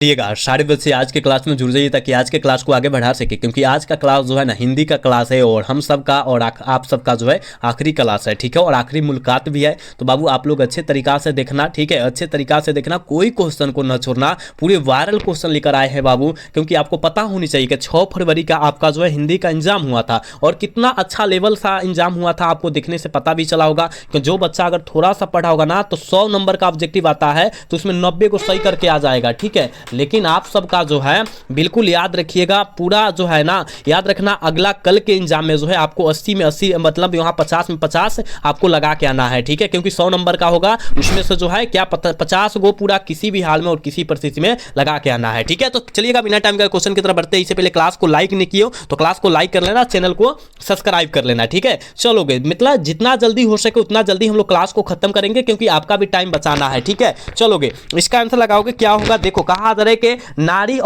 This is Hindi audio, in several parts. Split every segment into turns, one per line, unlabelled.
चलिएगा 10:30 से आज के क्लास में जुड़ जाइए ताकि आज के क्लास को आगे बढ़ा सके, क्योंकि आज का क्लास जो है ना हिंदी का क्लास है और हम सबका और आप सबका जो है आखिरी क्लास है, ठीक है, और आखिरी मुलाकात भी है। तो बाबू आप लोग अच्छे तरीका से देखना, ठीक है, अच्छे तरीका से देखना, कोई क्वेश्चन को न छोड़ना। पूरे वायरल क्वेश्चन लेकर आए हैं बाबू, क्योंकि आपको पता होनी चाहिए कि 6 फरवरी का आपका जो है हिंदी का एग्जाम हुआ था और कितना अच्छा लेवल का एग्जाम हुआ था, आपको देखने से पता भी चला होगा कि जो बच्चा अगर थोड़ा सा पढ़ा होगा ना तो 100 नंबर का ऑब्जेक्टिव आता है तो उसमें 90 को सही करके आ जाएगा, ठीक है। लेकिन आप सब का जो है बिल्कुल याद रखिएगा, पूरा जो है ना याद रखना, अगला कल के एग्जाम में जो है आपको 80 में 80 मतलब यहाँ 50 में 50 आपको लगा के आना है, ठीक है, क्योंकि 100 नंबर का होगा उसमें से जो है क्या 50 गो पूरा किसी भी हाल में और किसी परिस्थिति में लगा के आना है, ठीक है। तो चलिएगा बिना टाइम का क्वेश्चन की तरफ बढ़ते हैं। इससे पहले क्लास को लाइक नहीं किए हो तो क्लास को लाइक कर लेना, चैनल को सब्सक्राइब कर लेना, ठीक है। चलोगे मतलब जितना जल्दी हो सके उतना जल्दी हम लोग क्लास को खत्म करेंगे, क्योंकि आपका भी टाइम बचाना है, ठीक है। चलोगे इसका आंसर लगाओगे क्या होगा, देखो कहा जा रहा है कि नारी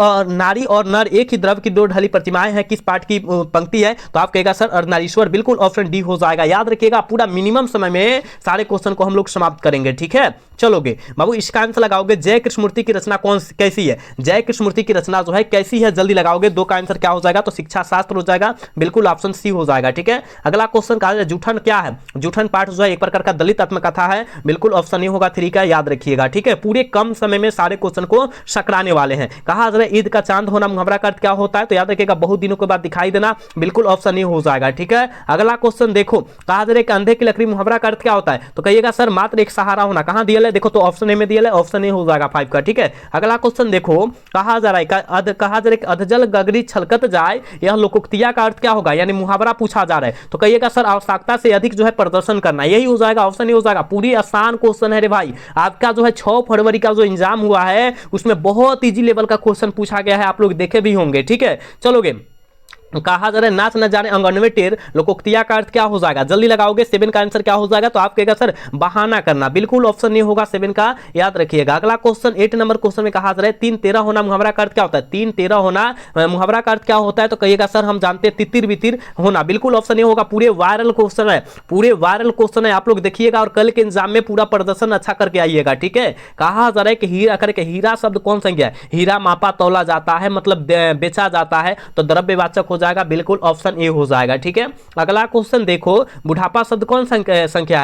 और नर एक ही द्रव की दो ढली प्रतिमाएं हैं, किस पाठ की पंक्ति है, तो आप कहेगा सर अर्धनारीश्वर, बिल्कुल ऑप्शन डी हो जाएगा। याद रखिएगा पूरा मिनिमम समय में सारे क्वेश्चन को हम लोग समाप्त करेंगे, ठीक है। चलोगे बाबू इसका आंसर लगाओगे जय कृष्णमूर्ति की रचना कैसी है, जय कृष्णमूर्ति की रचना जो है कैसी है, जल्दी लगाओगे। दो का आंसर क्या हो जाएगा, तो शिक्षा शास्त्र हो जाएगा, बिल्कुल ऑप्शन सी हो जाएगा, ठीक है। अगला क्वेश्चन कहा जाए जूठन क्या है, जूठन पाठ जो है एक प्रकार का दलित आत्मकथा है, बिल्कुल ऑप्शन ए होगा 3 का, याद रखिएगा, ठीक है। पूरे कम समय में सारे क्वेश्चन को सकराने वाले हैं। कहा जा रहा है ईद का चांद होना मुहावरा का अर्थ क्या होता है, तो याद रखिएगा बहुत दिनों के बाद दिखाई देना, बिल्कुल ऑप्शन ए हो जाएगा, ठीक है। अगला क्वेश्चन देखो, कहा जा रहा है कि अंधे की लकड़ी मुहावरा का अर्थ क्या होता है, तो कहिएगा सर मात्र एक सहारा होना, कहां दिया है, देखो तो ऑप्शन ए में दिया है, ऑप्शन ए हो जाएगा 5 का, ठीक है। अगला क्वेश्चन देखो, कहा जा रहा है कि अधजल गगरी छलकत जाए, यह लोकोक्तिया का अर्थ क्या होगा, यानी मुहावरा पूछा जा रहा है, तो कहिएगा सर आवश्यकता से अधिक जो है प्रदर्शन करना, यही हो जाएगा, ऑप्शन ए हो जाएगा। पूरी आसान क्वेश्चन है रे भाई, आपका जो है 6 फरवरी का जो एग्जाम हुआ है उसमें बहुत इजी लेवल का क्वेश्चन पूछा गया है, आप लोग देखे भी होंगे, ठीक है। चलोगे कहा जा रहा है नाच न जाने अंगन में टेर, लोकोक्तिया का अर्थ क्या हो जाएगा, जल्दी लगाओगे। 7 का आंसर क्या हो जाएगा, तो आप कहेगा सर बहाना करना, बिल्कुल ऑप्शन ए होगा 7 का, याद रखिएगा। अगला क्वेश्चन 8 नंबर क्वेश्चन में कहा जा रहा है 3-13 होना मुहावरा का अर्थ क्या होता है, 3-13 होना मुहावरा का अर्थ क्या होता है, तो कहिएगा सर हम जानते हैं तितिर बितिर होना, बिल्कुल ऑप्शन ए होगा। पूरे वायरल क्वेश्चन है, पूरे वायरल क्वेश्चन है, आप लोग देखिएगा और कल के एग्जाम में पूरा प्रदर्शन अच्छा करके आइएगा, ठीक है। कहा जा रहा है कि हीरा करके, हीरा शब्द कौन संज्ञा है, हीरा मापा तौला जाता है मतलब बेचा जाता है, तो द्रव्यवाचक हो जाएगा, बिल्कुल ऑप्शन ए हो जाएगा, ठीक है। अगला क्वेश्चन देखो, बुढ़ापा शब्द कौन संज्ञा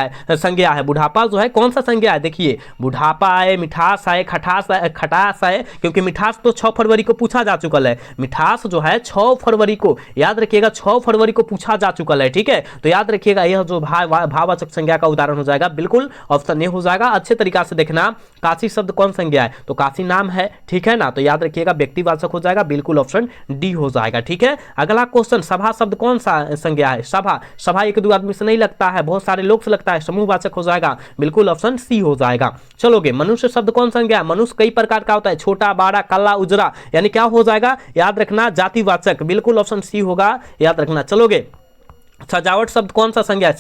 है, बुढ़ापा जो है कौन सा संज्ञा है, देखिए बुढ़ापा है, मिठास है, खटास है, क्योंकि मिठास तो 6 फरवरी को पूछा जा चुका है, मिठास जो है 6 फरवरी को, याद रखिएगा 6 फरवरी को पूछा जा चुका है, ठीक है। तो याद रखिएगा यह जो भाववाचक संज्ञा का उदाहरण हो जाएगा, बिल्कुल ऑप्शन ए हो जाएगा। अच्छे तरीका से देखना, काशी शब्द कौन संज्ञा है, तो काशी नाम है, ठीक है ना, तो याद रखिएगा व्यक्तिवाचक हो जाएगा, बिल्कुल ऑप्शन डी हो जाएगा, ठीक है। अगला क्वेश्चन सभा शब्द कौन सा संज्ञा है, सभा एक दो आदमी से नहीं लगता है, बहुत सारे लोग से लगता है, समूहवाचक हो जाएगा, बिल्कुल ऑप्शन सी हो जाएगा। चलोगे मनुष्य शब्द कौन संज्ञा है, मनुष्य कई प्रकार का होता है, छोटा बड़ा काला उजरा, यानी क्या हो जाएगा, याद रखना जातिवाचक, बिल्कुल ऑप्शन सी होगा, याद रखना। चलोगे सजावट शब्द कौन सा संज्ञा है,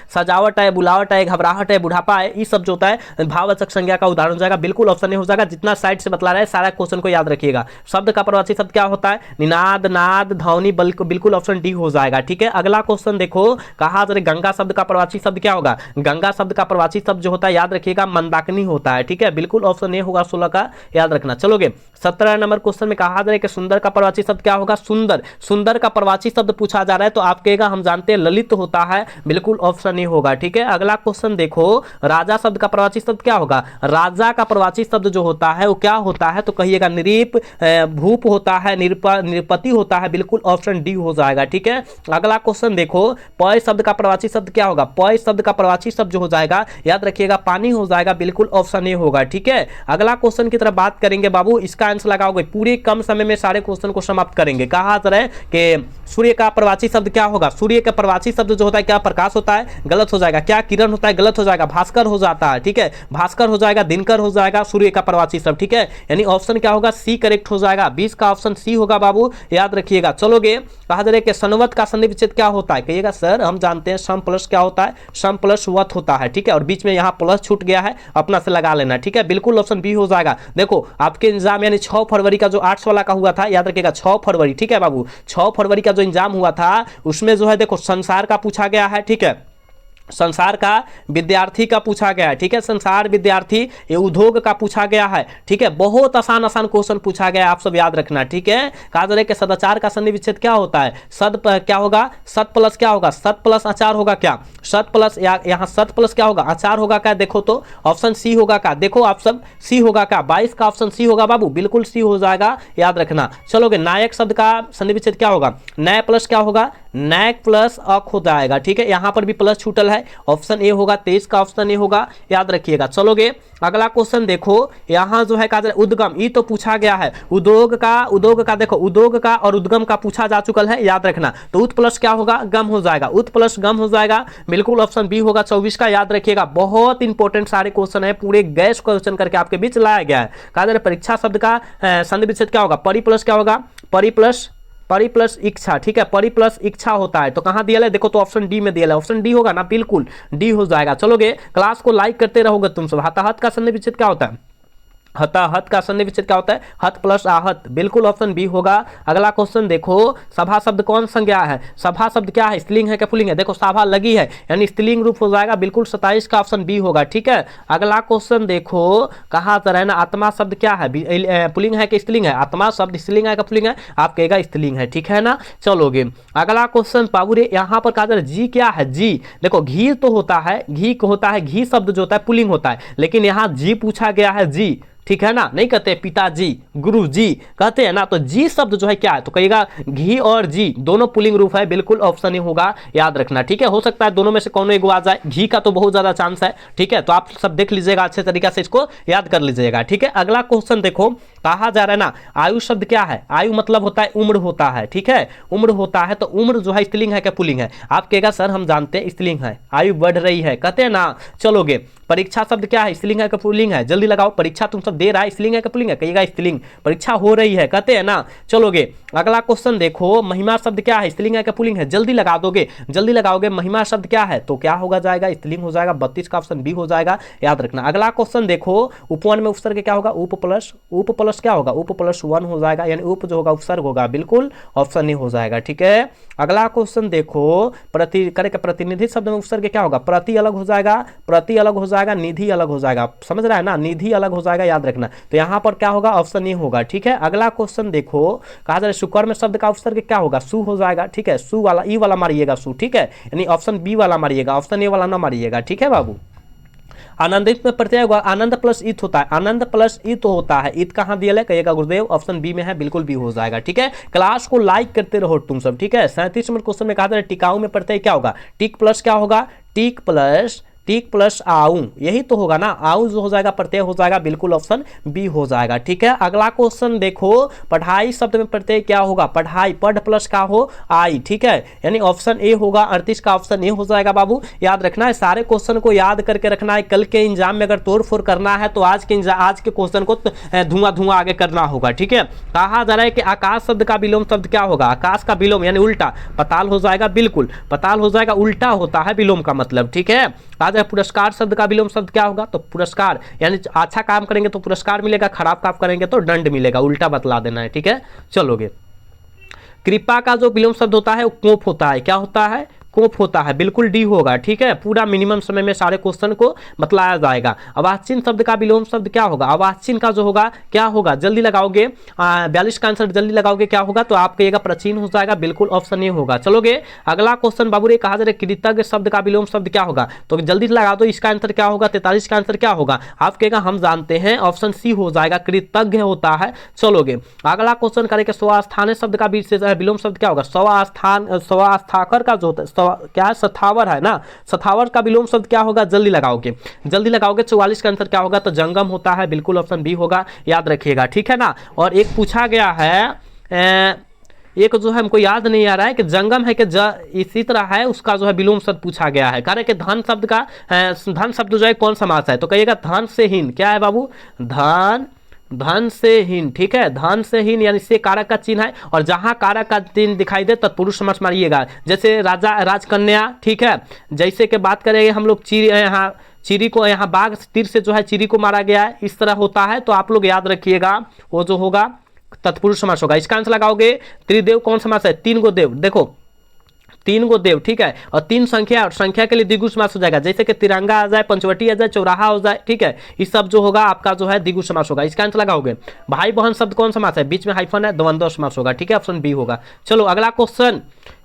सजावट है, बुलावट है, घबराहट है, बुढ़ापा है, ये सब जो होता है भाववाचक संज्ञा का उदाहरण हो जाएगा, बिल्कुल ऑप्शन ए हो जाएगा। जितना साइड से बतला रहा है सारा क्वेश्चन को याद रखिएगा। शब्द का प्रवाची शब्द क्या होता है, निनाद, नाद, ध्वनि, बिल्कुल ऑप्शन डी हो जाएगा, ठीक है। अगला क्वेश्चन देखो, कहा जा रहा है गंगा शब्द का प्रवाची शब्द क्या होगा, गंगा शब्द का प्रवाची शब्द जो होता है याद रखिएगा मंदाकिनी होता है, ठीक है, बिल्कुल ऑप्शन ए होगा 16 का, याद रखना। चलोगे 17 नंबर क्वेश्चन में कहा जा रहा है कि सुंदर का प्रवाची शब्द क्या होगा, सुंदर का प्रवाची शब्द पूछा जा रहा है, तो आप कहेगा हम जानते हैं ललित होता है, बिल्कुल ऑप्शन ए होगा, ठीक है। अगला क्वेश्चन देखो, राजा शब्द का प्रवाची शब्द क्या होगा, राजा का प्रवाची शब्द जो होता है वो क्या होता है, तो कहिएगा निरीप, भूप होता है, निरपति होता है, बिल्कुल ऑप्शन डी हो जाएगा, ठीक है। अगला क्वेश्चन देखो, पय शब्द का प्रवाची शब्द क्या होगा, पय शब्द का प्रवाची शब्द जो हो जाएगा याद रखिएगा पानी हो जाएगा, बिल्कुल ऑप्शन ए होगा, ठीक है। अगला क्वेश्चन की तरफ बात करेंगे बाबू, इसका आंसर लगाओगे, पूरे कम समय में सारे क्वेश्चन को समाप्त करेंगे। कहा जा रहा है कि सूर्य का प्रवाची शब्द क्या होगा, सूर्य का प्रवाची शब्द जो होता है क्या प्रकाश होता है, गलत हो जाएगा। क्या किरण होता है, गलत हो जाएगा। भास्कर हो जाता है, ठीक है, भास्कर हो जाएगा, दिनकर हो जाएगा, सूर्य का प्रवाची शब्द, ठीक है, यानी ऑप्शन क्या होगा, सी करेक्ट हो जाएगा। 20 का ऑप्शन सी होगा बाबू, याद रखिएगा। चलोगे कहा जा रहा है कि संवत का संधि विच्छेद क्या होता है, कहिएगा सर हम जानते हैं सम प्लस क्या होता है, सम प्लस वत होता है, ठीक है, और बीच में यहाँ प्लस छूट गया है, अपना से लगा लेना, ठीक है, बिल्कुल ऑप्शन बी हो जाएगा। देखो आपके एग्जाम यानी 6 फरवरी का जो आर्ट्स वाला का हुआ था, याद रखिएगा 6 फरवरी, ठीक है बाबू, 6 फरवरी का जो एग्जाम हुआ था उसमें जो है देखो संसार का पूछा गया है, ठीक है, संसार का विद्यार्थी का पूछा गया है, ठीक है, संसार विद्यार्थी, ये उद्योग का पूछा गया है, ठीक है, बहुत आसान आसान क्वेश्चन पूछा गया है, आप सब याद रखना, ठीक है। कहा जा रहा है कि सदाचार का सन्धि विच्छेद क्या होता है, क्या होगा, सत प्लस क्या होगा, सत प्लस आचार होगा क्या, सत प्लस यहाँ सत प्लस क्या होगा, आचार होगा क्या, देखो तो ऑप्शन सी होगा क्या, देखो आप सब सी होगा क्या, 22 का ऑप्शन सी होगा बाबू, बिल्कुल सी हो जाएगा, याद रखना। चलोगे, नायक शब्द का सन्धि विच्छेद क्या होगा, नय प्लस क्या होगा, नायक प्लस अक हो जाएगा, ठीक है, यहां पर भी प्लस छूटल है, ऑप्शन ए होगा, 23 का ऑप्शन ए होगा, याद रखिएगा। चलोगे, अगला क्वेश्चन देखो, यहां जो है काजल उद्गम, ये तो पूछा गया है, उद्योग का देखो, उद्योग का और उद्गम का पूछा जा चुका है, याद रखना। तो उत प्लस क्या होगा, गम हो जाएगा, उत प्लस गम हो जाएगा, बिल्कुल ऑप्शन बी होगा 24 का, याद रखिएगा। बहुत इंपॉर्टेंट सारे क्वेश्चन है, पूरे गैस क्वेश्चन करके आपके बीच लाया गया है। काजल परीक्षा शब्द का संधि विच्छेद क्या होगा, परि प्लस क्या होगा, परि प्लस इच्छा, ठीक है, परि प्लस इच्छा होता है, तो कहां दिया है, देखो तो ऑप्शन डी में दिया है, ऑप्शन डी होगा ना, बिल्कुल डी हो जाएगा। चलोगे, क्लास को लाइक करते रहोगे तुम सब। हताहत का संधि विच्छेद क्या होता है, हताहत का संधि विच्छेद क्या होता है, हत प्लस आहत, बिल्कुल ऑप्शन बी होगा। अगला क्वेश्चन देखो, सभा शब्द कौन संज्ञा है, सभा शब्द क्या है, स्त्रीलिंग है क्या पुल्लिंग है, देखो सभा लगी है यानी स्त्रीलिंग रूप हो जाएगा, बिल्कुल 27 का ऑप्शन बी होगा, ठीक है। अगला क्वेश्चन देखो, कहा जा रहा है ना, आत्मा शब्द क्या है, पुल्लिंग है कि स्त्रीलिंग है, आत्मा शब्द स्त्रीलिंग है क्या पुल्लिंग है, आप कहेगा स्त्रीलिंग है, ठीक है ना। चलोगे, अगला क्वेश्चन पाबुरे, यहाँ पर कहा जा रहा है जी क्या है, जी देखो घी तो होता है, घी होता है, घी शब्द जो होता है पुल्लिंग होता है, लेकिन यहाँ जी पूछा गया है, जी, ठीक है ना, नहीं कहते पिताजी गुरुजी कहते हैं ना, तो जी शब्द जो है क्या है, तो कहिएगा घी और जी दोनों पुलिंग रूप है, बिल्कुल ऑप्शन ही होगा, याद रखना, ठीक है। हो सकता है दोनों में से कौन एक आ जाए, घी का तो बहुत ज्यादा चांस है, ठीक है, तो आप सब देख लीजिएगा, अच्छे तरीके से इसको याद कर लीजिएगा, ठीक है। अगला क्वेश्चन देखो, कहा जा रहा है ना, आयु शब्द क्या है, आयु मतलब होता है उम्र होता है, ठीक है, उम्र होता है, तो उम्र जो है स्त्रीलिंग है क्या पुल्लिंग है, आप कहेगा सर हम जानते हैं स्त्रीलिंग है, आयु बढ़ रही है, कहते हैं ना। चलोगे, परीक्षा शब्द क्या है, स्त्रीलिंग है क्या पुल्लिंग है, जल्दी लगाओ, परीक्षा तुम सब दे रहा है, स्त्रीलिंग है क्या पुल्लिंग है, कहिएगा स्त्रीलिंग, परीक्षा हो रही है, कहते हैं ना। चलोगे, अगला क्वेश्चन देखो, महिमा शब्द क्या है, स्त्रीलिंग है क्या पुल्लिंग है, जल्दी लगा दोगे, जल्दी लगाओगे, महिमा शब्द क्या है, तो क्या होगा जाएगा, स्त्रीलिंग हो जाएगा, 32 का ऑप्शन बी हो जाएगा, याद रखना। अगला क्वेश्चन देखो, उपवन में उपसर्ग क्या होगा, उप प्लस क्या होगा, उप प्लस 1 हो जाएगा, यानी उप जो होगा उपसर्ग होगा, बिल्कुल ऑप्शन ए हो जाएगा, ठीक है। अगला क्वेश्चन देखो, प्रतिनिधि शब्द में उपसर्ग क्या होगा, प्रति अलग हो जाएगा, प्रति अलग हो जाएगा, निधि अलग हो जाएगा, समझ रहा है ना, निधि अलग हो जाएगा, याद रखना। तो यहां पर क्या होगा, ऑप्शन ए होगा, ठीक है। अगला क्वेश्चन देखो, कहा जा रहा है सुकर्म शब्द का उपसर्ग क्या होगा, सु हो जाएगा, ठीक है, सु वाला ई वाला मारिएगा सु, ठीक है, यानी ऑप्शन बी वाला मारिएगा, ऑप्शन ए वाला ना मारिएगा, ठीक है बाबू। आनंदित में प्रत्यय होगा, आनंद प्लस इत होता है, आनंद प्लस इत होता है, इत कहां दिया है, कहिएगा गुरुदेव, ऑप्शन बी में है, बिल्कुल बी हो जाएगा, ठीक है। क्लास को लाइक करते रहो तुम सब, ठीक है। 37 नंबर क्वेश्चन में कहा जा रहा है टिकाऊ में प्रत्यय क्या होगा, टिक प्लस क्या होगा, टिक प्लस आऊ, यही तो होगा ना, आऊ जो हो जाएगा प्रत्यय हो जाएगा, बिल्कुल ऑप्शन बी हो जाएगा, ठीक है। अगला क्वेश्चन देखो, पढ़ाई शब्द में प्रत्यय क्या होगा, पढ़ाई, पढ़ प्लस का हो आई, ठीक है, यानी ऑप्शन ए होगा, 38 का ऑप्शन ए हो जाएगा बाबू, याद रखना है, सारे क्वेश्चन को याद करके रखना है, कल के एग्जाम में अगर तोड़ फोड़ करना है तो आज के क्वेश्चन को धुआं आगे करना होगा, ठीक है। कहा जा रहा है कि आकाश शब्द का विलोम शब्द क्या होगा, आकाश का विलोम यानी उल्टा, पताल हो जाएगा, बिल्कुल पताल हो जाएगा, उल्टा होता है विलोम का मतलब, ठीक है। पुरस्कार शब्द का विलोम शब्द क्या होगा, तो पुरस्कार यानी अच्छा काम करेंगे तो पुरस्कार मिलेगा, खराब काम करेंगे तो दंड मिलेगा, उल्टा बतला देना है, ठीक है। चलोगे, कृपा का जो विलोम शब्द होता है वो कोप होता है, क्या होता है, कोप होता है, बिल्कुल डी होगा, ठीक है। पूरा मिनिमम समय में सारे क्वेश्चन को बतलाया जाएगा। अवाच्यन शब्द का विलोम शब्द क्या होगा, अवाच्यन का जो होगा क्या होगा, जल्दी लगाओगे, 42 का आंसर जल्दी लगाओगे, क्या होगा, तो आप कहिएगा प्राचीन हो जाएगा, बिल्कुल ऑप्शन ए होगा। चलोगे, अगला क्वेश्चन बाबू रे, कहा जा रहा है कृतज्ञ शब्द का विलोम शब्द क्या होगा, तो जल्दी लगा दो, इसका आंसर क्या होगा, 43 का आंसर क्या होगा, आप कहेगा हम जानते हैं, ऑप्शन सी हो जाएगा, कृतज्ञ होता है। चलोगे, अगला क्वेश्चन करेंगे स्वस्थान शब्द का विलोम शब्द क्या होगा, स्वस्थाकर का जो होता है क्या है, सथावर है ना, सथावर का विलोम शब्द क्या होगा, जल्दी लगाओगे, 44 का आंसर क्या होगा, तो जंगम होता है, बिल्कुल ऑप्शन बी होगा, याद रखिएगा, ठीक है ना। और एक पूछा गया है, एक जो है हमको याद नहीं आ रहा है कि जंगम है कि इसी तरह है, उसका जो है विलोम शब्द पूछा गया है, कह रहे कि धन शब्द का धन शब्द जो है कौन समास है, तो कहिएगा धन से हीन, क्या है बाबू, धन से हीन, ठीक है, धन से हीन यानी से कारक का चिन्ह है, और जहां कारक का चिन्ह दिखाई दे तत्पुरुष समास मारिएगा, जैसे राजा राजकन्या, ठीक है, जैसे कि बात करेंगे हम लोग चिरी को यहाँ बाघ तीर से जो है चिरी को मारा गया है, इस तरह होता है, तो आप लोग याद रखिएगा, वो जो होगा तत्पुरुष समास होगा। इसका आंसर लगाओगे, त्रिदेव कौन समास है, 3 गो देव, देखो 3 गो देव, ठीक है, और 3 संख्या, संख्या के लिए द्विगु समास हो जाएगा, जैसे कि तिरंगा आ जाए, पंचवटी आ जाए, चौराहा हो जाए, ठीक है, इस सब जो होगा आपका जो है द्विगु समास होगा। इसका आंसर लगाओगे। भाई बहन शब्द कौन समास है, बीच में हाइफन है, द्वंद्व समास होगा, ठीक है, ऑप्शन बी होगा। चलो अगला क्वेश्चन,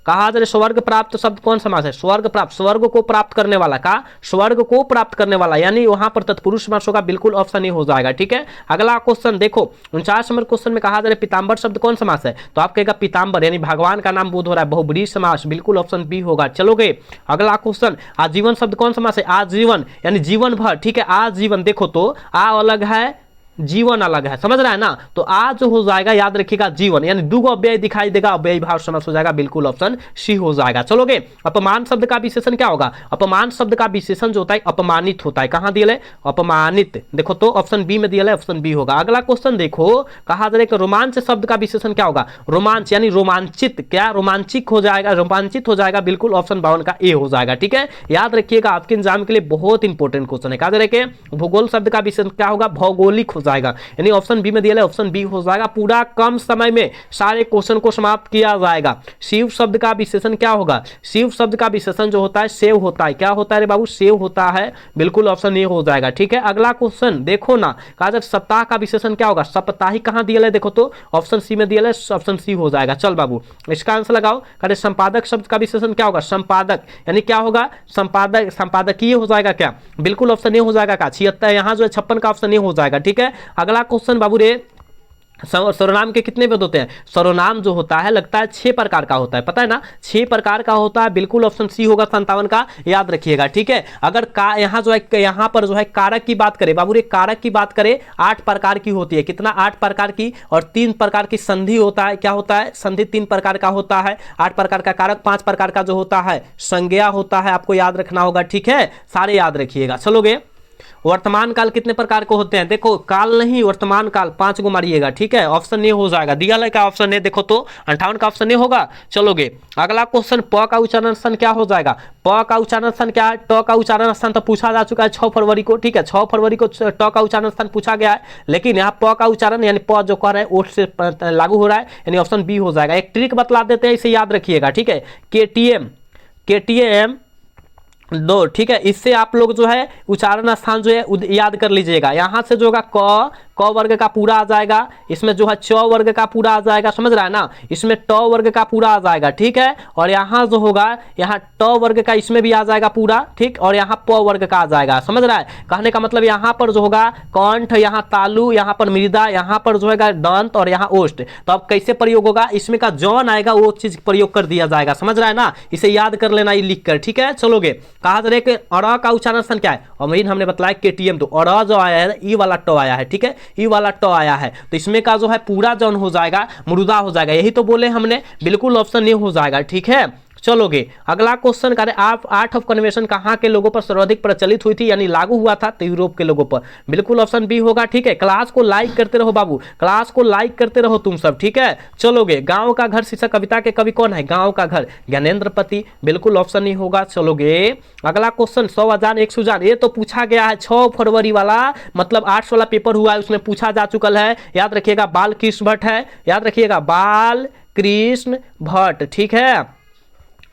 कहा जा रहा है स्वर्ग प्राप्त शब्द कौन समास है, स्वर्ग प्राप्त, स्वर्ग को प्राप्त करने वाला, का स्वर्ग को प्राप्त करने वाला, यानी वहां पर तत्पुरुष समास होगा, बिल्कुल ऑप्शन ए हो जाएगा, ठीक है। अगला क्वेश्चन देखो 49 नंबर क्वेश्चन में कहा जा रहा है पीताम्बर शब्द कौन समास है, तो आप कहेगा पीताम्बर, यानी भगवान का नाम बोध हो रहा है, बहुब्रीहि समास, बिल्कुल ऑप्शन बी होगा। चलोगे अगला क्वेश्चन, आजीवन शब्द कौन समास है, आजीवन यानी जीवन भर, ठीक है, आजीवन, देखो तो आ अलग है, जीवन अलग है, समझ रहा है ना, तो आज जो हो जाएगा याद रखिएगा जीवन, यानी दुगो अव्यय दिखाई देगा, अव्यय भाव समास हो जाएगा, बिल्कुल ऑप्शन सी हो जाएगा। चलोगे अपमान शब्द का विशेषण क्या होगा, अपमान शब्द का विशेषण जो होता है अपमानित होता है, कहां दिया है अपमानित, देखो तो ऑप्शन बी में दिया है, ऑप्शन बी होगा। अगला क्वेश्चन देखो, कहा जा रहा है रोमांच शब्द का विशेषण क्या होगा, रोमांच यानी रोमांचित, क्या रोमांचिक हो जाएगा, रोमांचित हो जाएगा, बिल्कुल ऑप्शन 52 का ए हो जाएगा, ठीक है। याद रखिएगा आपके एग्जाम के लिए बहुत इंपॉर्टेंट क्वेश्चन है। कहा जा रहा है कि भूगोल शब्द का विशेषण क्या होगा, भौगोलिक हो जाएगा, यानी ऑप्शन बी में दिया है, ऑप्शन बी हो जाएगा। पूरा कम समय में सारे क्वेश्चन को समाप्त किया जाएगा। शिव शब्द का विशेषण क्या होगा, शिव शब्द का विशेषण जो होता है सेव होता है, क्या होता है रे बाबू, सेव होता है, बिल्कुल ऑप्शन ए हो जाएगा, ठीक है। अगला क्वेश्चन देखो ना, कहा जाए सप्ताह का विशेषण क्या होगा, साप्ताहिक कहां दिया है, देखो तो ऑप्शन सी में दिया है, ऑप्शन सी हो जाएगा। चल बाबू इसका आंसर लगाओ। कहा संपादक शब्द का विशेषण क्या होगा, संपादक यानी क्या होगा, संपादक, संपादकीय हो जाएगा, क्या बिल्कुल ऑप्शन ए हो जाएगा का 76, यहाँ जो है 56 का ऑप्शन ए हो जाएगा, ठीक है। अगला क्वेश्चन बाबू रे, सर्वनाम के कितने भेद होते हैं, सर्वनाम जो होता है लगता है 6 प्रकार का होता है, पता है ना, 6 प्रकार का होता है, बिल्कुल ऑप्शन सी होगा 57 का, याद रखिएगा, ठीक है। अगर का यहाँ जो है, यहाँ पर जो है कारक की बात करें बाबू रे, कारक की बात करें 8 प्रकार की होती है, कितना 8 प्रकार की, और 3 प्रकार की संधि होता है, क्या होता है संधि 3 प्रकार का होता है, 8 प्रकार का कारक, 5 प्रकार का जो होता है संज्ञा होता है, आपको याद रखना होगा, ठीक है, सारे याद रखिएगा। चलोगे वर्तमान काल कितने प्रकार के होते हैं, देखो काल नहीं वर्तमान काल 5 गो मारिएगा, ठीक है, ऑप्शन ए हो जाएगा, दिया का ऑप्शन ए, देखो तो 58 का ऑप्शन ए होगा। चलोगे अगला क्वेश्चन, प का उच्चारण स्थान क्या हो जाएगा, प का उच्चारण स्थान क्या है, ट का उच्चारण स्थान तो पूछा जा चुका है 6 फरवरी को, ठीक है, 6 फरवरी को ट का उच्चारण स्थान पूछा गया है, लेकिन यहाँ प का उच्चारण यानी प जो कर रहा है ओठ से लागू हो रहा है, यानी ऑप्शन बी हो जाएगा। एक ट्रिक बतला देते हैं, इसे याद रखिएगा, ठीक है, केटीएम, केटीएम दो, ठीक है, इससे आप लोग जो है उच्चारण स्थान जो है याद कर लीजिएगा। यहां से जो होगा क वर्ग का पूरा आ जाएगा, इसमें जो है च वर्ग का पूरा आ जाएगा, समझ रहा है ना, इसमें ट वर्ग का पूरा आ जाएगा, ठीक है, और यहाँ जो होगा यहाँ ट वर्ग का इसमें भी आ जाएगा पूरा, ठीक, और यहाँ प वर्ग का आ जाएगा, समझ रहा है, कहने का मतलब यहाँ पर जो होगा कंठ, यहाँ तालु, यहाँ पर मृदा, यहाँ पर जो है दंत, और यहाँ ओष्ठ, तो अब कैसे प्रयोग होगा, इसमें का जौन आएगा वो चीज प्रयोग कर दिया जाएगा, समझ रहा है ना, इसे याद कर लेना ये लिख कर, ठीक है। चलोगे कहा जा रहा है कि अड़ का उच्चारण स्थान क्या है, और हमने बताया केटीएम, तो अड़ जो आया है ई वाला ट आया है, ठीक है, ई वाला ट आया है, तो इसमें का जो है पूरा जौन हो जाएगा मृदा हो जाएगा, यही तो बोले हमने, बिल्कुल ऑप्शन ए हो जाएगा, ठीक है। चलोगे अगला क्वेश्चन करें, आप आर्ट ऑफ कन्वेंशन कहाँ के लोगों पर सर्वाधिक प्रचलित हुई थी, यानी लागू हुआ था, तो यूरोप के लोगों पर, बिल्कुल ऑप्शन बी होगा, ठीक है। क्लास को लाइक करते रहो बाबू, क्लास को लाइक करते रहो तुम सब, ठीक है। चलोगे गांव का घर शीर्षक कविता के कवि कौन है, गांव का घर ज्ञानेंद्र पति, बिल्कुल ऑप्शन ही होगा। चलोगे अगला क्वेश्चन, 100 अजान 1 सुजान, ये तो पूछा गया है 6 फरवरी वाला, मतलब 8 वाला पेपर हुआ है, उसमें पूछा जा चुका है, याद रखिएगा, बाल कृष्ण भट्ट है, याद रखिएगा बाल कृष्ण भट्ट, ठीक है,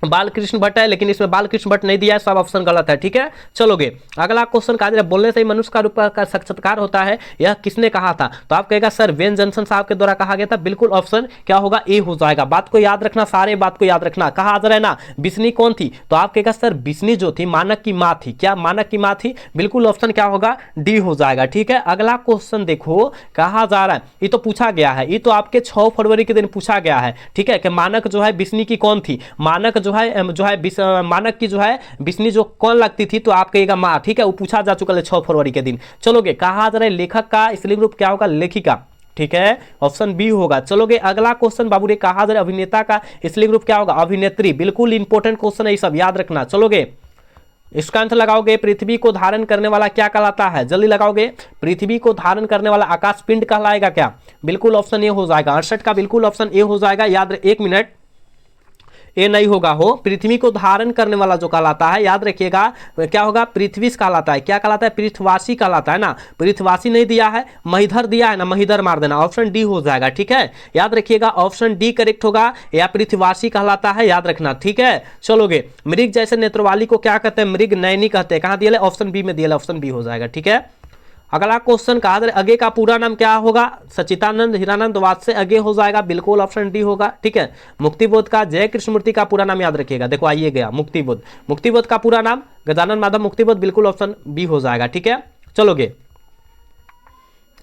बाल कृष्ण भट्ट है, लेकिन इसमें बाल कृष्ण भट्ट नहीं दिया है, सब ऑप्शन गलत है, ठीक है। चलोगे अगला क्वेश्चन, कहा बोलने से ही मनुष्य का रूप का साक्षात्कार होता है, यह किसने कहा था, तो आप कहेगा सर वेन जॉनसन साहब के द्वारा कहा गया था, बिल्कुल ऑप्शन क्या होगा ए हो जाएगा। बात को याद रखना, सारे बात को याद रखना। कहा जा रहा है ना बिस्नी कौन थी, तो आप कहेगा सर बिस्नी जो थी मानक की माँ थी, क्या मानक की माँ थी, बिल्कुल ऑप्शन क्या होगा डी हो जाएगा, ठीक है। अगला क्वेश्चन देखो, कहा जा रहा है, ये तो पूछा गया है, ये तो आपके 6 फरवरी के दिन पूछा गया है, ठीक है, कि मानक जो है बिस्नी की कौन थी, मानक जो है मानक की जो है बिस्नी जो कौन लगती थी, तो आप कहिएगा माँ, ठीक है, वो पूछा जा चुका है 6 फरवरी के दिन। चलोगे कहा जा रहा है लेखक का स्त्रीलिंग रूप क्या होगा, लेखिका, ठीक है, ऑप्शन बी होगा। चलोगे अगला क्वेश्चन बाबू रे, कहा जा रहा है अभिनेता का स्त्रीलिंग रूप क्या होगा, अभिनेत्री, बिल्कुल इंपॉर्टेंट क्वेश्चन है, ये सब याद रखना। चलोगे इसका आंसर लगाओगे, पृथ्वी को धारण करने वाला क्या कहलाता है, जल्दी लगाओगे, पृथ्वी को धारण करने वाला आकाश पिंड कहलाएगा क्या, बिल्कुल ऑप्शन ए हो जाएगा। 68 का बिल्कुल ऑप्शन ए हो जाएगा, याद 1 मिनट ए नहीं होगा हो। पृथ्वी को धारण करने वाला जो कहलाता है, याद रखिएगा क्या होगा, पृथ्वी कहलाता है। क्या कहलाता है, पृथ्वासी कहलाता है ना। पृथ्वासी नहीं दिया है, महिधर दिया है ना, महिधर मार देना, ऑप्शन डी हो जाएगा। ठीक है, याद रखिएगा ऑप्शन डी करेक्ट होगा, या पृथ्वासी कहलाता है, याद रखना। ठीक है, चलोगे। मृग जैसे नेत्रवाली को क्या कहते हैं, मृग नयनी कहते हैं। कहां दिया, ऑप्शन बी में दिया, ऑप्शन बी हो जाएगा। ठीक है, अगला क्वेश्चन कहा अगे का पूरा नाम क्या होगा, सच्चिदानंद हीरानंद वाद से अगे हो जाएगा, बिल्कुल ऑप्शन डी होगा। ठीक है, मुक्तिबोध का जय कृष्णमूर्ति का पूरा नाम याद रखिएगा। देखो आइए गया मुक्तिबोध, मुक्तिबोध का पूरा नाम गजानन माधव मुक्तिबोध, बिल्कुल ऑप्शन बी हो जाएगा। ठीक है, चलोगे।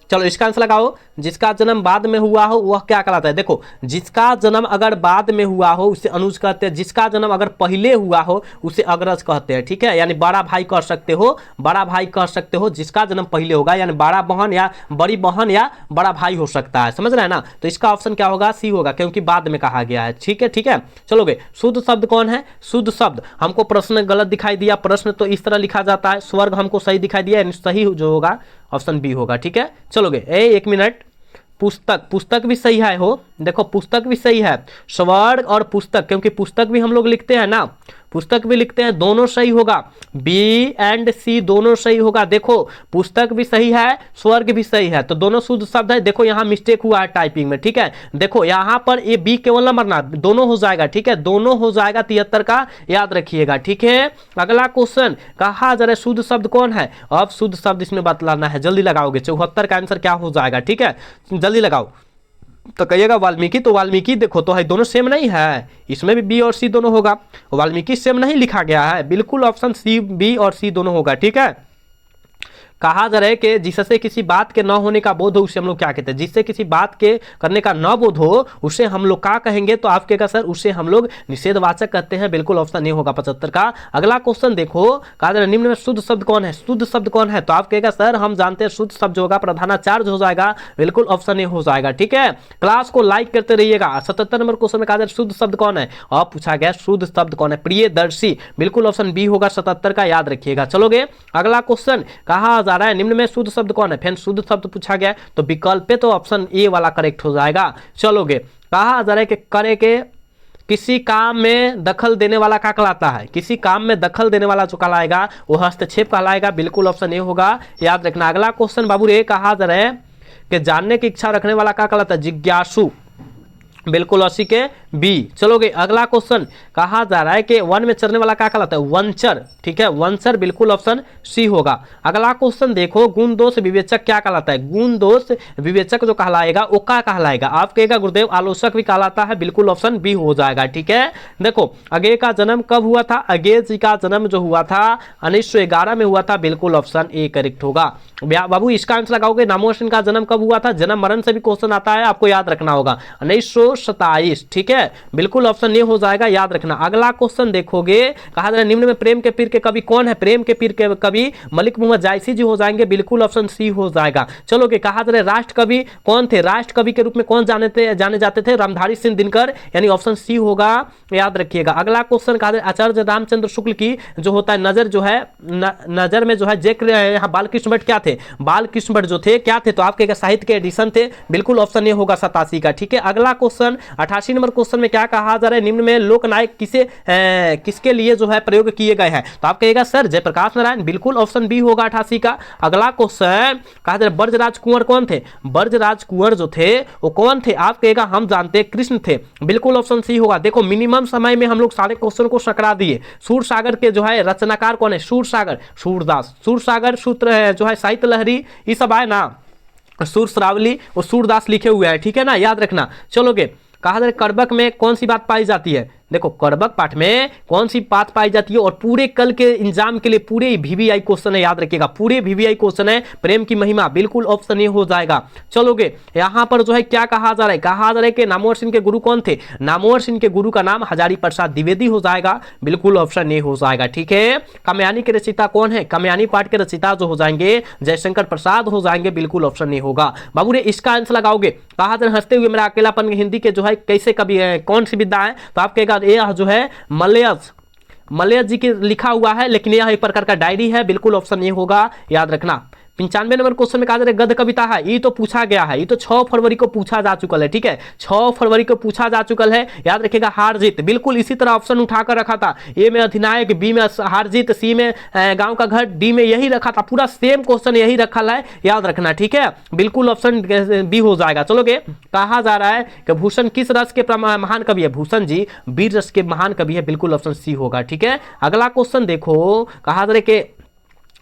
चलो इसका आंसर लगाओ, जिसका जन्म बाद में हुआ हो वह क्या कहलाता है। देखो, जिसका जन्म अगर बाद में हुआ हो उसे अनुज कहते हैं, जिसका जन्म अगर पहले हुआ हो उसे अग्रज कहते हैं। ठीक है, यानी बड़ा भाई कह सकते हो, बड़ा भाई कह सकते हो जिसका जन्म पहले होगा, यानी बड़ा बहन या बड़ी बहन या बड़ा भाई हो सकता है, समझ रहे हैं ना। तो इसका ऑप्शन क्या होगा, सी होगा, क्योंकि बाद में कहा गया है। ठीक है, ठीक है, चलोगे। शुद्ध शब्द कौन है, शुद्ध शब्द हमको प्रश्न गलत दिखाई दिया, प्रश्न तो इस तरह लिखा जाता है, स्वर्ग हमको सही दिखाई दिया, यानी सही जो होगा ऑप्शन बी होगा। ठीक है, चलोगे। एक मिनट, पुस्तक, पुस्तक भी सही है हो, देखो पुस्तक भी सही है, स्वर्ग और पुस्तक, क्योंकि पुस्तक भी हम लोग लिखते हैं ना, पुस्तक भी लिखते हैं, दोनों सही होगा, बी एंड सी दोनों सही होगा। देखो पुस्तक भी सही है, स्वर्ग भी सही है, तो दोनों शुद्ध शब्द है। देखो यहाँ मिस्टेक हुआ है टाइपिंग में। ठीक है, देखो यहाँ पर ये बी केवल नंबर ना, दोनों हो जाएगा। ठीक है, दोनों हो जाएगा 73 का, याद रखिएगा। ठीक है, अगला क्वेश्चन कहा जा रहा है शुद्ध शब्द कौन है। अब शुद्ध शब्द इसमें बतलाना है, जल्दी लगाओगे। 74 का आंसर क्या हो जाएगा। ठीक है, जल्दी लगाओ। तो कहिएगा वाल्मीकि, तो वाल्मीकि देखो तो है, दोनों सेम नहीं है, इसमें भी बी और सी दोनों होगा। वाल्मीकि सेम नहीं लिखा गया है, बिल्कुल ऑप्शन सी, बी और सी दोनों होगा। ठीक है, कहा जा रहा है कि जिससे किसी बात के न होने का बोध हो उसे हम लोग क्या कहते हैं, जिससे किसी बात के करने का न बोध हो उसे हम लोग क्या कहेंगे, तो आप कहेगा सर उसे हम लोग निषेधवाचक कहते हैं, बिल्कुल ऑप्शन ए होगा 75 का। अगला क्वेश्चन देखो, कहा जा रहा है निम्न में शुद्ध शब्द कौन है, शुद्ध शब्द कौन है, तो आप कहेगा सर हम जानते हैं शुद्ध शब्द होगा प्रधानाचार्य हो जाएगा, बिल्कुल ऑप्शन ए हो जाएगा। ठीक है, क्लास को लाइक करते रहिएगा। 77 नंबर क्वेश्चन में कहा जा रहा है शुद्ध शब्द कौन है, और पूछा गया शुद्ध शब्द कौन है, प्रियदर्शी, बिल्कुल ऑप्शन बी होगा 77 का, याद रखिएगा। चलोगे। अगला क्वेश्चन कहा जा रहा है निम्न में शुद्ध शब्द कौन है, फिर शुद्ध शब्द पूछा गया, तो विकल्प पे तो ऑप्शन ए वाला करेक्ट हो जाएगा। चलोगे। कहा जा रहा है कि करे के किसी काम में दखल देने वाला क्या कहलाता है, किसी काम में दखल देने वाला जो कहलाएगा वो हस्तक्षेप कहलाएगा, बिल्कुल ऑप्शन ए होगा, याद रखना। अगला क्वेश्चन बाबू रे, कहा जा रहा है कि जानने की इच्छा रखने वाला क्या कहलाता है, जिज्ञासु, बिल्कुल 80 के बी। चलोगे। अगला क्वेश्चन कहा जा रहा है कि वन में चरने वाला क्या कहलाता है, वंचर। ठीक है, वंचर, बिल्कुल ऑप्शन सी होगा। अगला क्वेश्चन देखो, गुण दोष विवेचक क्या कहलाता है, गुण दोष विवेचक जो कहलाएगा वो क्या कहलाएगा, आप कहेगा गुरुदेव आलोचक भी कहलाता है, बिल्कुल ऑप्शन बी हो जाएगा। ठीक है, देखो अगे का जन्म कब हुआ था, अगे जी का जन्म जो हुआ था 1911 में हुआ था, बिल्कुल ऑप्शन ए करेक्ट होगा। बाबू इसका आंसर लगाओगे, नामोर्शन का जन्म कब हुआ था, जन्म मरण से भी क्वेश्चन आता है, आपको याद रखना होगा 1927। ठीक है, बिल्कुल ऑप्शन ए हो जाएगा, याद रखना। अगला क्वेश्चन देखोगे, कहा जा रहा है निम्न में प्रेम के पीर के कवि कौन है, प्रेम के पीर के कवि मलिक मोहम्मद जायसी जी हो जाएंगे, बिल्कुल ऑप्शन सी हो जाएगा। चलोगे। कहा जा रहा है राष्ट्र कवि कौन थे, राष्ट्र कवि के रूप में कौन जाने जाते थे, रामधारी सिंह दिनकर, यानी ऑप्शन सी होगा, याद रखिएगा। अगला क्वेश्चन कहा जा रहा है आचार्य रामचंद्र शुक्ल की जो होता है नजर जो है नजर में जो है जिक्र यहाँ बालकृष्ण भट्ट क्या थे, बालकृष्ण भट्ट जो थे क्या थे, तो आपके साहित्य के एडिशन थे, बिल्कुल ऑप्शन ए होगा 87 का। ठीक है, अगला क्वेश्चन 88 नंबर क्वेश्चन में क्या कहा जा रहा है, निम्न में लोकनायक किसके लिए जो है प्रयोग किए गए हैं, तो आप कहेगा सर जयप्रकाश नारायण, बिल्कुल ऑप्शन बी होगा 88 का। अगला क्वेश्चन कहा जा रहा है ब्रजराज कुंवर कौन थे, ब्रजराज कुंवर जो थे वो कौन थे, आप कहेगा हम जानते कृष्ण थे, बिल्कुल ऑप्शन सी होगा। देखो मिनिमम समय में हम लोग सारे क्वेश्चन को सकरा दिए। सूरसागर के जो है रचनाकार कौन है, सूरसागर, सूरदास, सूरसागर सूत्र जो है साहित्य लहरी ये सब आए ना, सूरश्रावली और सूरदास लिखे हुए हैं। ठीक है ना, याद रखना। चलोगे। कहा जा रहा है करबक में कौन सी बात पाई जाती है, देखो करबक पाठ में कौन सी बात पाई जाती है, और पूरे कल के एग्जाम के लिए पूरे वीवीआई क्वेश्चन है, याद रखिएगा पूरे वीवीआई क्वेश्चन है, प्रेम की महिमा, बिल्कुल ऑप्शन ए हो जाएगा। चलोगे। यहाँ पर जो है क्या कहा जा रहा है, कहा जा रहा है कि नामवर सिंह के गुरु कौन थे, नामवर सिंह के गुरु का नाम हजारी प्रसाद द्विवेदी हो जाएगा, बिल्कुल ऑप्शन ए हो जाएगा। ठीक है, कामयानी के रचयिता कौन है, कामयानी पाठ के रचयिता जो हो जाएंगे जयशंकर प्रसाद हो जाएंगे, बिल्कुल ऑप्शन ए होगा। बाबू रे इसका आंसर लगाओगे। कहा जा रहा है हंसते हुए मेरा अकेलापन हिंदी के जो है कैसे कवि कौन सी विद्या है, तो आप कहेगा यह जो है मलयज जी के लिखा हुआ है, लेकिन यह एक प्रकार का डायरी है, बिल्कुल ऑप्शन ए होगा, याद रखना। 95 नंबर क्वेश्चन में कहा जा रहा है गद्य कविता है, ये तो पूछा गया है, ये तो 6 फरवरी को पूछा जा चुका है, ठीक है, 6 फरवरी को पूछा जा चुका है। याद रखिएगा हार जीत, बिल्कुल इसी तरह ऑप्शन उठाकर रखा था, ए में अधिनायक, बी में हार जीत, सी में गांव का घर, डी में यही रखा था, पूरा सेम क्वेश्चन यही रखा है, याद रखना, ठीक है, बिल्कुल ऑप्शन बी हो जाएगा। चलोगे, कहा जा रहा है कि भूषण किस रस के महान कवि है, भूषण जी वीर रस के महान कवि है, बिल्कुल ऑप्शन सी होगा, ठीक है। अगला क्वेश्चन देखो, कहा जा रहा है कि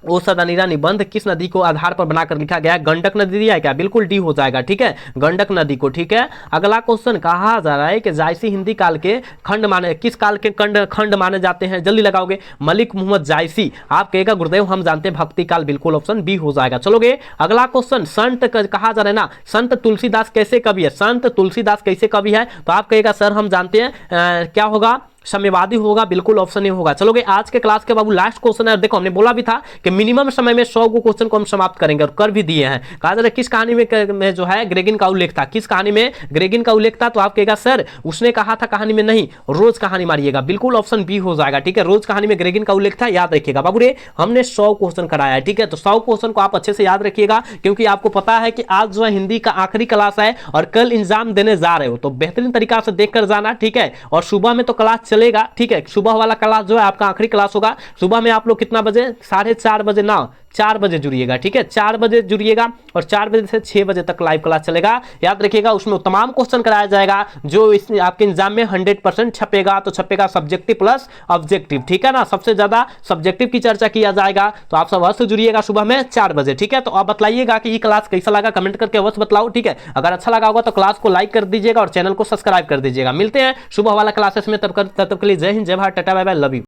ओ सदानीरा निबंध किस नदी को आधार पर बनाकर लिखा गया है, गंडक नदी दिया है क्या, बिल्कुल डी हो जाएगा, ठीक है, गंडक नदी को, ठीक है। अगला क्वेश्चन कहा जा रहा है कि जायसी हिंदी काल के खंड माने, किस काल के खंड माने जाते हैं, जल्दी लगाओगे, मलिक मोहम्मद जायसी, आप कहेगा गुरुदेव हम जानते हैं भक्ति काल, बिल्कुल ऑप्शन बी हो जाएगा। चलोगे, अगला क्वेश्चन संत कहा जा रहा है ना, संत तुलसीदास कैसे कवि है, संत तुलसीदास कैसे कवि है, तो आप कहेगा सर हम जानते हैं क्या होगा, साम्यवादी होगा, बिल्कुल ऑप्शन ए होगा। चलोगे, आज के क्लास के बाबू लास्ट क्वेश्चन है, देखो हमने बोला भी था कि मिनिमम समय में 100 को क्वेश्चन को हम समाप्त करेंगे और कर भी दिए हैं। कहा जा रहा है किस कहानी में जो है ग्रेगिन का उल्लेख था, किस कहानी में ग्रेगिन का उल्लेख था, तो आप कहेगा सर उसने कहा था कहानी में नहीं, रोज कहानी मारिएगा, बिल्कुल ऑप्शन बी हो जाएगा, ठीक है, रोज कहानी में ग्रेगिन का उल्लेख था, याद रखिएगा बाबू रे, हमने 100 क्वेश्चन कराया है, ठीक है, तो 100 क्वेश्चन को आप अच्छे से याद रखिएगा, क्योंकि आपको पता है कि आज जो है हिंदी का आखिरी क्लास है और कल एग्जाम देने जा रहे हो, तो बेहतरीन तरीका से देखकर जाना, ठीक है, और सुबह में तो क्लास चलेगा, ठीक है, सुबह वाला क्लास जो है आपका आखिरी क्लास होगा, सुबह में आप लोग कितना बजे, 4:30 बजे ना, 4 बजे जुड़िएगा, ठीक है, 4 बजे जुड़िएगा और 4 बजे से 6 बजे तक लाइव क्लास चलेगा, याद रखिएगा, उसमें तमाम क्वेश्चन कराया जाएगा जो इस आपके एग्जाम में 100% छपेगा, तो छपेगा सब्जेक्टिव प्लस ऑब्जेक्टिव, ठीक है ना, सबसे ज्यादा सब्जेक्टिव की चर्चा किया जाएगा, तो आप सब अवश्य जुड़िएगा सुबह में 4 बजे, ठीक है। तो आप बताइएगा कि ये क्लास कैसा लगा, कमेंट करके अवश्य बताओ, ठीक है, अगर अच्छा लगा होगा तो क्लास को लाइक कर दीजिएगा और चैनल को सब्सक्राइब कर दीजिएगा। मिलते हैं सुबह वाला क्लासेस में, तब तक के लिए जय हिंद, जय Bharat, tata bye bye, love you.